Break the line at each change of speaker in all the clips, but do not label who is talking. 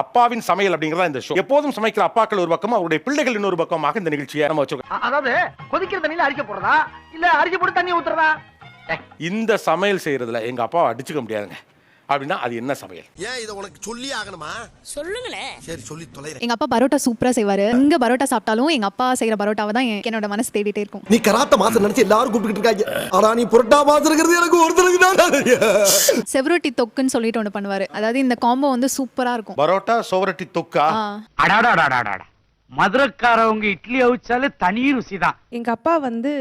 அப்பாவின் சமையல் அப்படிங்கறத இந்த ஷோ. எப்போதும் சமைக்கிற அப்பாக்கள் ஒரு பக்கம், அவருடைய பிள்ளைகள் இன்னொரு பக்கமாக இந்த நிகழ்ச்சியை நம்ம வச்சிருக்கோம்.
அதாவது கொதிக்கிற தண்ணியில அரிக்க போடுறதா இல்ல அரிசி போட்டு தண்ணி ஊத்துறதா?
இந்த சமையல் செய்யறதுல எங்க அப்பாவை அடிச்சுக்க முடியாதுங்க. அப்படின்னா அது என்ன சமையல்?
ஏன் இத உனக்கு சொல்லி ஆகணுமா?
சொல்லுங்களேன்.
சரி சொல்லி தொலைறேன்.
எங்க அப்பா பரோட்டா சூப்பரா செய்வாரு. இங்க பரோட்டா சாப்பிட்டாலும் எங்க அப்பா செய்யற பரோட்டாவை தான் என்னோட மனசு தேடிட்டே இருக்கும்.
நீ கராத்த மாசம் நினைச்சு எல்லாரும் கூப்பிட்டு இருக்காங்க. ஆனா நீ புரோட்டா மாசம் இருக்கிறது எனக்கு ஒருத்தருக்கு தான்.
செவரொட்டி தொக்குன்னு சொல்லிட்டு ஒண்ணு பண்ணுவாரு. அதாவது இந்த காம்போ வந்து சூப்பரா இருக்கும்.
பரோட்டா சோவரட்டி தொக்கா.
அடாடாடாடாடா. மதுரக்காரவங்க இட்லி அவிச்சாலே தனி ருசிதான்.
எங்க அப்பா வந்து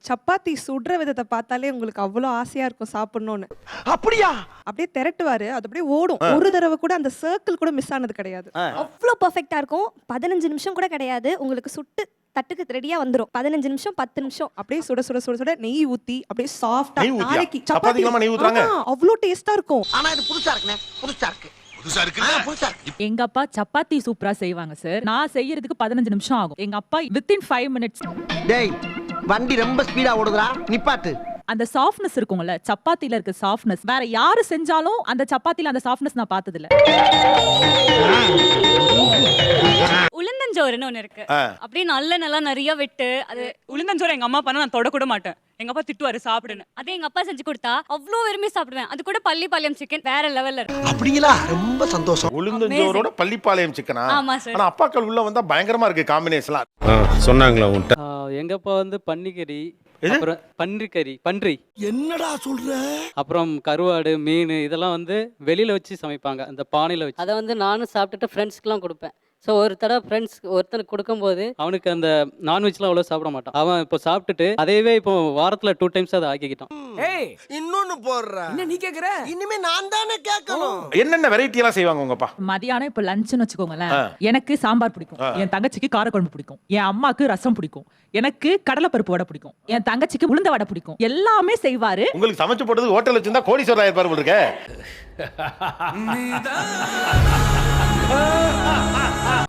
சப்பாத்தி சுடுற விதத்தை பார்த்தாலே உங்களுக்கு அவ்வளோ ஆசையா இருக்கும் சாப்பிடணும்னு.
அப்படியா?
அப்படியே திரட்டுவாரு, அது அப்படியே ஓடும். ஒரு தடவை கூட அந்த சர்க்கிள் கூட மிஸ் ஆனது கிடையாது.
அவ்வளோ பெர்ஃபெக்ட்டா இருக்கும். 15 நிமிஷம் கூட கிடையாது. உங்களுக்கு சுட்டு தட்டுக்கு ரெடியா வந்துரும். 15 நிமிஷம் 10 நிமிஷம்
அப்படியே சுட சுட சுட சுட நெய் ஊத்தி அப்படியே சாஃப்ட்டா
நெய் ஊத்தியா?
நாளைக்கு
சப்பாத்திக்கு நெய் ஊத்துறாங்க?
அவ்வளோ டேஸ்டா இருக்கும்.
ஆனா இது புதுசா இருக்குனே. புதுசா இருக்கு. புதுசா இருக்கு.
எங்க அப்பா சப்பாத்தி சூப்பரா செய்வாங்க சார். நான் செய்யறதுக்கு 15 நிமிஷம் ஆகும். எங்க அப்பா வித்தின் 5 மினிட்ஸ்.
டேய் வண்டி ரொம்ப ஸ்பீடா ஓடுதுடா, நிப்பாட்டு.
அந்த சாஃப்ட்னஸ் இருக்கும்ல, சப்பாத்தில இருக்க சாஃப்ட்னஸ் வேற யாரு செஞ்சாலும் அந்த சப்பாத்தில அந்த சாஃப்ட்னஸ் நான் பார்த்தது இல்ல.
உளுந்தஞ்சோறுன்னு ஒன்று இருக்கு. அப்படியே நல்லா நிறைய விட்டு அது
உளுந்தஞ்சோறு எங்க அம்மா பண்ண நான் தொட கூட மாட்டேன். எங்க அப்பா திட்டுவாரு சாப்பிடுன்னு.
அதே எங்க அப்பா செஞ்சு கொடுத்தா அவ்வளோ விரும்பி சாப்பிடுவேன். அது கூட பள்ளிப்பாளையம் சிக்கன் வேற லெவல்ல இருக்கு.
அப்படிங்களா? ரொம்ப சந்தோஷம்.
உளுந்தஞ்சோரோட பள்ளிப்பாளையம் சிக்கனா?
ஆமா சார்.
ஆனா அப்பாக்கள் உள்ள வந்தா பயங்கரமா இருக்கு காம்பினேஷன்லாம்.
சொன்னாங்களா உன்கிட்ட?
எங்க அப்பா வந்து பன்னிக்கறி, அப்புறம் பன்றி,
என்னடா சொல்ற?
அப்புறம் கருவாடு, மீன் இதெல்லாம் வந்து வெளியில வச்சு சமைப்பாங்க, அந்த பானையில வச்சு.
அதை வந்து நானும் சாப்பிட்டுட்டு ஃப்ரெண்ட்ஸ்க்குலாம் கொடுப்பேன். ஸோ ஒரு தடவை ஒருத்தனுக்கு கொடுக்கும்போது
அவனுக்கு அந்த நான்வெஜ்லாம் அவ்வளோ சாப்பிட மாட்டான். அவன் இப்போ சாப்பிட்டுட்டு அதையவே இப்போ வாரத்தில் 2 டைம்ஸ் அதை ஆக்கிக்கிட்டான்.
இன்னொன்னு போடுற. என்ன நீ கேக்குற? இனிமே நான் தானே கேட்கணும்.
என்னென்ன வெரைட்டி எல்லாம் செய்வாங்க உங்க அப்பா?
மதியானம் இப்ப லஞ்ச்னு வச்சுக்கோங்களேன். எனக்கு சாம்பார் பிடிக்கும், என் தங்கச்சிக்கு காரக்குழம்பு பிடிக்கும், என் அம்மாக்கு ரசம் பிடிக்கும், எனக்கு கடலைப்பருப்பு வடை பிடிக்கும், என் தங்கச்சிக்கு உளுந்த வடை பிடிக்கும். எல்லாமே செய்வாரு.
உங்களுக்கு சமைச்சு போடுறது ஹோட்டல் வச்சிருந்தா கோடீஸ்வரர் ஆயிருப்பாரு போல இருக்கே.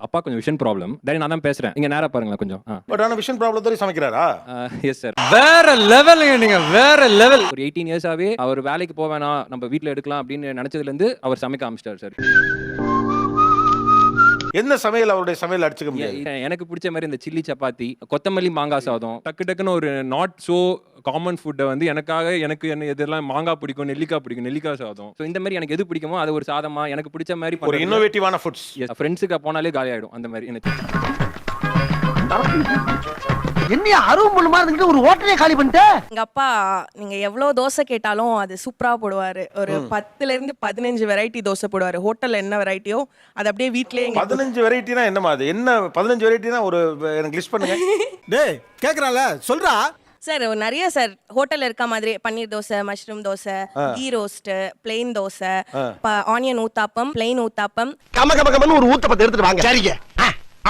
அப்பா கொஞ்சம் விஷன் ப்ராப்ளம். டேடி நான் தான் பேசுறேன். இங்க நேரா பாருங்களேன் கொஞ்சம்.
பட் ஆனா விஷன் ப்ராப்ளத்தோட சமைக்கிறாரா?
Yes sir. வேற லெவலுங்க நீங்க, வேற லெவல். ஒரு 18 இயர்ஸாவே அவர் வேலைக்கு போவேனா நம்ம வீட்ல எடுக்கலாம் அப்படின்னு நினைச்சதுல இருந்து அவர் சமைக்க ஆரம்பிச்சிட்டார் சார்.
என்ன சமையல் அவருடைய சமையல் அடிச்சுக்க முடியாது?
எனக்கு பிடிச்ச மாதிரி இந்த சில்லி சப்பாத்தி, கொத்தமல்லி மாங்காய் சாதம், டக்குன்னு ஒரு நாட் சோ காமன் ஃபுட்டை வந்து எனக்காக எனக்கு என்ன எதெல்லாம் மாங்காய் பிடிக்கும், நெல்லிக்காய் பிடிக்கும், நெல்லிக்காய் சாதம். ஸோ இந்த மாதிரி எனக்கு எது பிடிக்குமோ அது ஒரு சாதமா எனக்கு பிடிச்ச மாதிரி
ஒரு இன்னோவேட்டிவான ஃபுட்ஸ்.
ஃப்ரெண்ட்ஸுக்கு போனாலே காலி ஆயிடும் அந்த மாதிரி எனக்கு.
என்ன அருவம் பண்ணுமா இருந்துட்டு ஒரு ஹோட்டலே காலி பண்ணிட்ட?
எங்க அப்பா நீங்க எவ்வளவு தோசை கேட்டாலும் அது சூப்பரா போடுவாரு. ஒரு 10ல இருந்து 15 வெரைட்டி தோசை போடுவாரு. ஹோட்டல்ல என்ன வெரைட்டியோ அது அப்படியே வீட்லயே.
15 வெரைட்டினா என்னமா அது? என்ன 15 வெரைட்டினா ஒரு எனக்கு லிஸ்ட் பண்ணுங்க.
டேய் கேக்குறால சொல்றா.
சார் நிறைய சார் ஹோட்டல்ல இருக்க மாதிரி paneer dosa, mushroom dosa, ghee roast, plain dosa, onion uttapam, plain uttapam.
கமன்னு ஒரு ஊத்தப்பத்தை எடுத்துட்டு வாங்க. சரிங்க.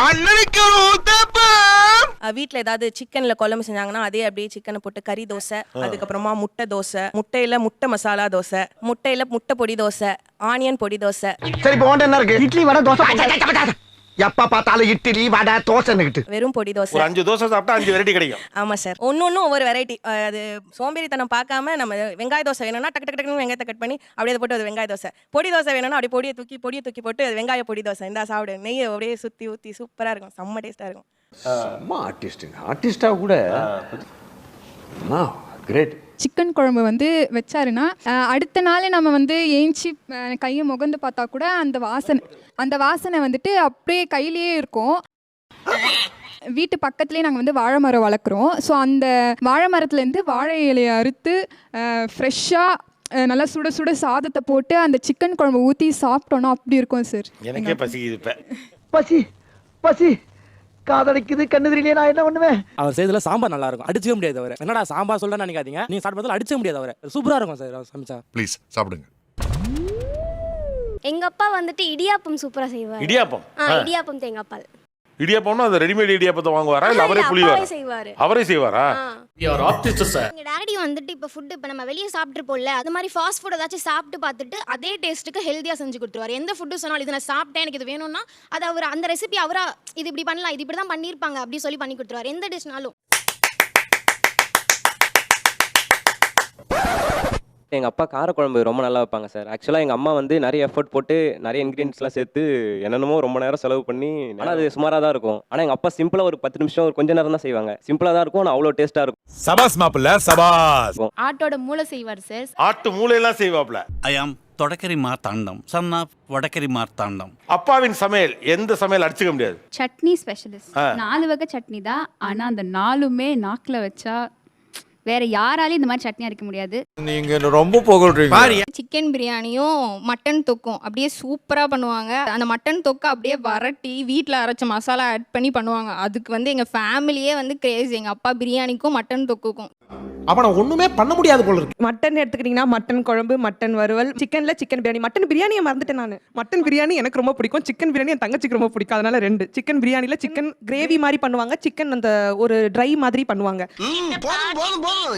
அண்ணனுக்கு ஒரு ஊத்தப்பம்.
வீட்ல ஏதாவது சிக்கன்ல குழம்பு செஞ்சாங்கன்னா அதே அப்படியே சிக்கனை போட்டு கறி தோசை, அதுக்கப்புறமா முட்டை தோசை, முட்டையில முட்டை மசாலா தோசை, முட்டையில முட்டை பொடி தோசை, ஆனியன் பொடி தோசை.
சரி இப்போ உன்கிட்ட என்ன இருக்கு? இட்லி வடை தோசை. எப்ப பார்த்தாலும் இட்லி வடை தோசைன்னுகிட்டு.
வெறும் பொடி தோசை.
ஒரு 5 தோசை சாப்பிட்டா 5 வெரைட்டி கிடைக்கும்.
ஆமா சார். ஒன்னொன்னும் ஒவ்வொரு வெரைட்டி. அது சோம்பேறித்தனம் பார்க்காம நம்ம வெங்காய தோசை வேணும்னா டக்கு டக்கு டக்குன்னு வெங்காயத்தை கட் பண்ணி அப்படியே போட்டு அது வெங்காய தோசை. பொடி தோசை வேணும்னா அப்படியே பொடியை தூக்கி போட்டு அது வெங்காய பொடி தோசை. இந்த சாப்பிடு நெய்யை அப்படியே சுத்தி ஊத்தி சூப்பரா இருக்கும். செம்ம டேஸ்டா இருக்கும்.
ஆர்டிஸ்டா கூட கிரேட்.
சிக்கன் குழம்பு வந்து வச்சாருன்னா அடுத்த நாள் நம்ம வந்து ஏஞ்சி கையை முகந்து பார்த்தா கூட அந்த வாசனை வந்துட்டு அப்படியே கையிலேயே இருக்கும். வீட்டு பக்கத்துலேயே நாங்கள் வந்து வாழை மரம் வளர்க்குறோம். ஸோ அந்த வாழை மரத்துலேருந்து வாழை இலையை அறுத்து ஃப்ரெஷ்ஷாக நல்லா சுட சுட சாதத்தை போட்டு அந்த சிக்கன் குழம்பு ஊற்றி சாப்பிட்டோன்னா அப்படி இருக்கும் சார்.
எனக்கே பசிக்குது இப்ப.
பசி காதடிக்குது, கண்ணுதிரிலே நான் என்ன பண்ணுவேன்?
அவர் செய்ததுல சாம்பார் நல்லா இருக்கும், அடிச்சுக்க முடியாது. அவர் என்னடா சாம்பார் சொல்ல நினைக்காதீங்க, நீங்க சாப்பிட்டதுல அடிச்சுக்க முடியாது. அவர் சூப்பரா இருக்கும் சார் அவர் சமைச்சா.
ப்ளீஸ் சாப்பிடுங்க.
எங்க அப்பா வந்துட்டு இடியாப்பம் சூப்பரா செய்வாரு.
இடியாப்பம்?
இடியாப்பம் தேங்காய் பால்.
இடியாப்பம்னா அது ரெடிமேட் இடியாப்பத்தை வாங்குவாரா இல்ல அவரே புளிவாரா? அவரே செய்வாரா?
எங்க டாடி வந்துட்டு இப்ப நம்ம வெளியே சாப்பிட்டு போல அது மாதிரி ஃபாஸ்ட் ஃபுட் ஏதாச்சும் சாப்பிட்டு பார்த்துட்டு அதே டேஸ்ட்டுக்கு ஹெல்தியா செஞ்சு கொடுத்துருவாரு. எந்த ஃபுட்டு சொன்னாலும் இது நான் சாப்பிட்டேன் எனக்கு இது வேணும்னா அது அவர் அந்த ரெசிபி அவரா இது இப்படி பண்ணலாம், இது இப்படி தான் பண்ணியிருப்பாங்க அப்படி சொல்லி பண்ணி கொடுத்துருவாரு எந்த டிஷ்னாலும்.
எங்கள் அப்பா காரக்குழம்பு ரொம்ப நல்லா வைப்பாங்க சார். ஆக்சுவலாக எங்கள் அம்மா வந்து நிறைய எஃபர்ட் போட்டு நிறைய இன்க்ரீடியன்ஸ்லாம் சேர்த்து என்னென்னமோ ரொம்ப நேரம் செலவு பண்ணி, ஆனால் அது சுமாராக தான் இருக்கும். ஆனால் எங்கள் அப்பா சிம்பிளாக ஒரு 10 நிமிஷம் ஒரு கொஞ்ச நேரம் தான் செய்வாங்க. சிம்பிளாக தான் இருக்கும், ஆனால் அவ்வளோ டேஸ்ட்டாக இருக்கும்.
சபாஸ் மாப்பிள்ள சபாஸ்.
ஆட்டோட மூளை செய்வார் சார்.
ஆட்டு மூளையெல்லாம் செய்வாப்ல.
ஐ ஆம் தொடக்கரி மார்த்தாண்டம், சன் ஆஃப் வடக்கரி மார்த்தாண்டம்.
அப்பாவின் சமையல் எந்த சமையல் அடிச்சுக்க முடியாது.
சட்னி ஸ்பெஷலிஸ்ட். 4 வகை சட்னி தான், ஆனா அந்த 4மே நாக்குல வச்சா வேற யாராலையும் இந்த மாதிரி சட்னி அரைக்க முடியாது.
நீங்க ரொம்ப புகழ்றீங்க.
சிக்கன் பிரியாணியும் மட்டன் தொக்கும் அப்படியே சூப்பரா பண்ணுவாங்க. அந்த மட்டன் தொக்கை அப்படியே வரட்டி வீட்டில் அரைச்ச மசாலா ஆட் பண்ணி பண்ணுவாங்க. அதுக்கு வந்து எங்க ஃபேமிலியே வந்து கிரேஸ். எங்க அப்பா பிரியாணிக்கும் மட்டன் தொக்குக்கும்.
அப்ப நான் ஒண்ணுமே பண்ண முடியாது போல இருக்கு.
மட்டன் எடுத்துக்கிட்டிங்கன்னா மட்டன் குழம்பு, மட்டன் வறுவல், சிக்கன்ல சிக்கன் பிரியாணி. மட்டன் பிரியாணியை மறந்துட்டேன் நான். மட்டன் பிரியாணி எனக்கு ரொம்ப பிடிக்கும், சிக்கன் பிரியாணி என் தங்கச்சிக்கு ரொம்ப பிடிக்கும். அதனால 2 சிக்கன் பிரியாணில சிக்கன் கிரேவி மாதிரி பண்ணுவாங்க, சிக்கன் அந்த ஒரு ட்ரை மாதிரி பண்ணுவாங்க.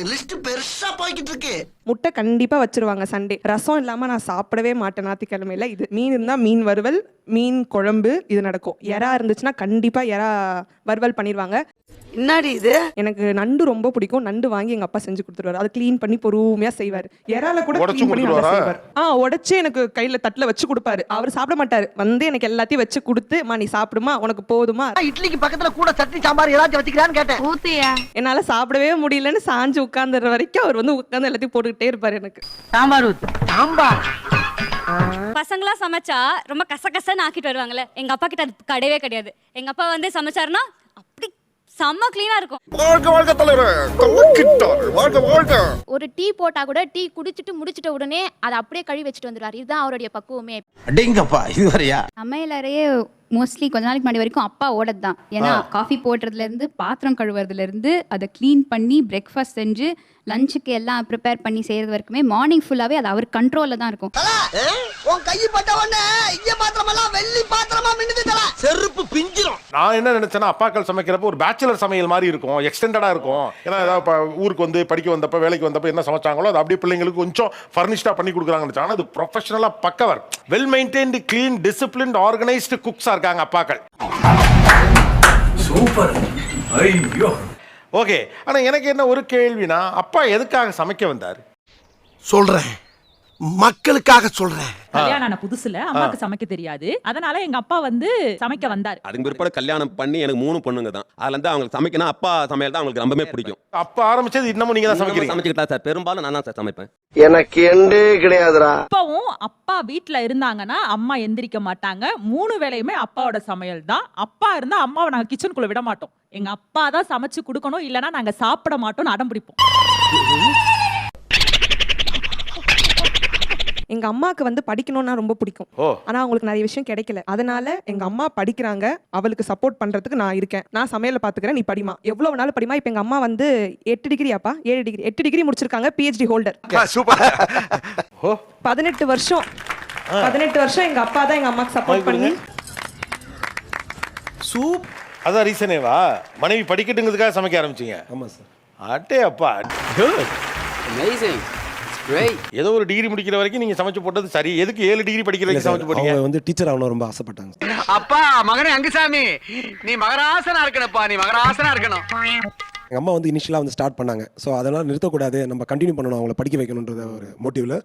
லிஸ்ட் பெருசா போய்கிட்டு இருக்கு.
முட்டை கண்டிப்பா வச்சிருவாங்க சண்டே. ரசம் இல்லாம நான் சாப்பிடவே மாட்டேன் ஞாயிற்றுக்கிழமையில. இது மீன் இருந்தா மீன் வறுவல், மீன் குழம்பு இது நடக்கும். எறா இருந்துச்சுன்னா கண்டிப்பா எறா வறுவல் பண்ணிடுவாங்க.
என்னடி இது?
எனக்கு நண்டு ரொம்ப பிடிக்கும். நண்டு வாங்கி எங்க அப்பா செஞ்சு கொடுத்துருவாரு. அதை க்ளீன் பண்ணி பொறுமையா செய்வார். இறால கூட க்ளீன் பண்ணி நல்லா செய்வார். உடைச்சு எனக்கு கையில தட்டுல வச்சு கொடுப்பாரு. அவர் சாப்பிட மாட்டாரு, வந்து எனக்கு எல்லாத்தையும் வச்சு கொடுத்து, மா நீ சாப்பிடுமா, உனக்கு போதுமா.
இட்லிக்கு பக்கத்துல கூட சட்னி சாம்பார் ஏதாச்சும் வச்சுக்கிறான்னு கேட்டேன்.
ஊத்தியா?
என்னால சாப்பிடவே முடியலன்னு சாஞ்சு உட்கார்ந்துற வரைக்கும் அவர் வந்து உட்கார்ந்து எல்லாத்தையும் போட்டுக்கிட்டே இருப்பாரு. எனக்கு
சாம்பார் ஊத்து. சாம்பார்
பசங்களா சமைச்சா ரொம்ப கசகசன்னு ஆக்கிட்டு வருவாங்கல்ல, எங்க அப்பா கிட்ட அது கிடையவே கிடையாது. எங்க அப்பா வந்து சமைச்சாருன்னா அப்படி செம்ம கிளீனா இருக்கும். ஒரு டீ போட்டா கூட டீ குடிச்சிட்டு முடிச்சிட்ட உடனே அதை அப்படியே கழுவி வச்சுட்டு வந்துடுவார். இதுதான் அவருடைய பக்குவமே.
அடேங்கப்பா, இது வரையா?
சமையலறையே மோஸ்ட்லி கொஞ்ச நாளைக்கு முன்னாடி வரைக்கும் அப்பா ஓடது தான். ஏன்னா காஃபி போடுறதுல இருந்து பாத்திரம் கழுவுறதுல இருந்து அதை க்ளீன் பண்ணி பிரேக்ஃபாஸ்ட் செஞ்சு லஞ்சுக்கு எல்லாம் ப்ரிப்பேர் பண்ணி செய்யறது வரைக்குமே மார்னிங் ஃபுல்லாவே அது அவர் கண்ட்ரோல்ல தான் இருக்கும்.
உன் கை பட்ட உடனே இங்க பாத்திரமெல்லாம் வெள்ளி பாத்திரமா மின்னுது தல. செருப்பு பிஞ்சிரும்.
நான் என்ன நினைச்சேன்னா அப்பாக்கள் சமைக்கிறப்ப ஒரு பேச்சுலர் சமையல் மாதிரி இருக்கும், எக்ஸ்டெண்டடா இருக்கும். ஏன்னா ஏதாவது ஊருக்கு வந்து படிக்க வந்தப்ப வேலைக்கு வந்தப்ப என்ன சமைச்சாங்களோ அது அப்படியே பிள்ளைங்களுக்கு கொஞ்சம் ஃபர்னிஷ்டா பண்ணி கொடுக்குறாங்கன்னு நினைச்சாங்க. ஆனால் அது ப்ரொஃபஷனலா பக்கவர், well maintained, clean, disciplined, organised குக்ஸா இருக்காங்க அப்பாக்கள்.
சூப்பர். ஐயோ.
ஓகே, ஆனா எனக்கு என்ன ஒரு கேள்வினா, அப்பா எதுக்காக சமைக்க வந்தார்?
சொல்றேன், மக்களுக்காக சொல்றேன்.
கல்யாணம் ஆன புதுசுல அம்மாக்கு சமைக்க தெரியாது, அதனால எங்க அப்பா வந்து சமைக்க வந்தார்.
அதுக்கு பிற்பாடு கல்யாணம் பண்ணி எனக்கு 3 பொண்ணுங்க தான். அதுல இருந்து அவங்களுக்கு சமைக்கணும், அப்பா சமையல் தான் அவங்களுக்கு ரொம்பவே பிடிக்கும்.
அப்பா ஆரம்பிச்சது இன்னமும் நீங்க தான் சமைக்கிறீங்க?
சமைச்சுக்கிட்டா சார், பெரும்பாலும் நான் தான் சார் சமைப்பேன்.
எனக்கு எண்டே கிடையாதுடா.
அப்பவும் அப்பா வீட்ல இருந்தாங்கன்னா அம்மா எந்திரிக்க மாட்டாங்க. 3 வேளையுமே அப்பாவோட சமையல் தான். அப்பா இருந்தா அம்மாவை நாங்க கிச்சனுக்குள்ள விட மாட்டோம். எங்க அப்பா தான் சமைச்சு கொடுக்கணும், இல்லைன்னா நாங்க சாப்பிட மாட்டோம்னு அடம் பிடிப்போம்.
எங்க அம்மாக்கு வந்து படிக்கணும்னா ரொம்ப பிடிக்கும். ஆனா அவங்களுக்கு நிறைய விஷயம் கிடைக்கல. அதனால எங்க அம்மா படிக்கிறாங்க, அவளுக்கு சப்போர்ட் பண்றதுக்கு நான் இருக்கேன். நான் சமையல பாத்துக்கிறேன், நீ படிமா, எவ்வளவு வேணாலும் படிமா. இப்ப எங்க அம்மா வந்து 8 டிகிரியாப்பா 7 டிகிரி 8 டிகிரி முடிச்சிருக்காங்க, PhD ஹோல்டர்.
சூப்பர்.
18 வருஷம் எங்க அப்பா தான் எங்க அம்மாக்கு சப்போர்ட் பண்ணி.
அதான் ரீசனேவா மனைவி படிக்கட்டுங்கிறதுக்காக சமைக்க ஆரம்பிச்சீங்க?
ஆமா சார்.
அட்டே அப்பா,
அமேசிங்.
ஏதோ ஒரு டிகிரி முடிக்கிற வரைக்கும் நீங்க சமைச்சு போட்டது சரி. எதுக்கு 7 டிகிரி படிக்கிற வரைக்கும் சமைச்சு போட்டீங்க?
அவங்க வந்து டீச்சர் ஆகணும் ரொம்ப ஆசைப்பட்டாங்க.
அப்பா மகனே அங்குசாமி, நீ மகராசனா இருக்கணும்ப்பா, நீ மகராசனா இருக்கணும்.
எங்கள் அம்மா வந்து இனிஷியலாக வந்து ஸ்டார்ட் பண்ணாங்க. ஸோ அதனால் நிறுத்தக்கூடாது, நம்ம கண்டினியூ பண்ணணும், அவங்கள படிக்க வைக்கணுன்றத ஒரு மோட்டிவில்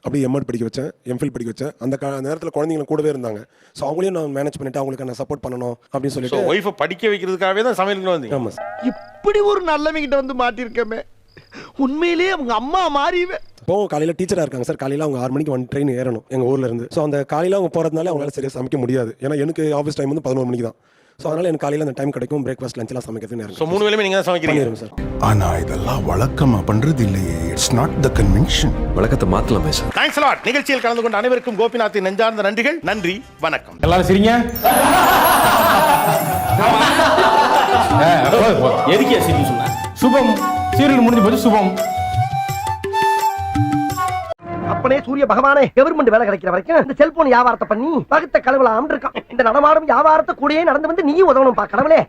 அப்படியே எம்எட் படிக்க வச்சேன், எம்ஃபில் படிக்க வச்சேன். அந்த நேரத்தில் குழந்தைங்களும் கூடவே இருந்தாங்க. ஸோ அவங்களையும் நான் மேனேஜ் பண்ணிட்டு அவங்களுக்கு நான் சப்போர்ட் பண்ணணும் அப்படின்னு சொல்லிட்டு
ஒய்ஃபை படிக்க வைக்கிறதுக்காகவே தான் சமையலுக்கு வந்தீங்க?
ஆமாம் சார்.
இப்படி ஒரு நல்லவங்கிட்ட வந்து மாட்டிருக்கமே, உண்மையிலேயே அவங்க அம்மா மாறிவே.
இப்போவும் காலையில் டீச்சராக இருக்காங்க சார். காலையில் அவங்க 6 மணிக்கு 1 ட்ரெயின் ஏறணும் எங்கள் ஊரில் இருந்து. ஸோ அந்த காலையில் அவங்க போகிறதுனால அவங்களால சரியாக சமைக்க முடியாது. ஏன்னா எனக்கு ஆஃபீஸ் டைம் வந்து 11 மணிக்கு தான். ஸோ அதனால் எனக்கு காலையில் அந்த டைம் கிடைக்கும், பிரேக்ஃபாஸ்ட் லஞ்செல்லாம் சமைக்கிறது நேரம்.
ஸோ 3 வேளையுமே நீங்கள் தான் சமைக்கிறீங்க
சார்?
ஆனா இதெல்லாம் வழக்கமா பண்றது இல்லையே. It's not the convention. வழக்கத்தை மாத்தலாமே சார்.
Thanks lot. நிகழ்ச்சியில் கலந்து கொண்ட அனைவருக்கும் கோபிநாத்தின் நெஞ்சார்ந்த நன்றிகள். நன்றி, வணக்கம்.
எல்லாரும் சரிங்க. எதுக்கு சிரிப்பு சொன்ன? சுபம் சீரியல் முடிஞ்சு போச்சு. சுபம்
அப்பனே சூரிய பகவானே, கவர்மெண்ட் வேலை கிடைக்கிற வரைக்கும் இந்த செல்போன் வியாபாரத்தை பண்ணி பகுத்த கழுவலாம் இருக்கான். இந்த நடமாடும் வியாபாரத்தை கூடயே நடந்து வந்து நீயும் உதவணும் பா கடவுளே.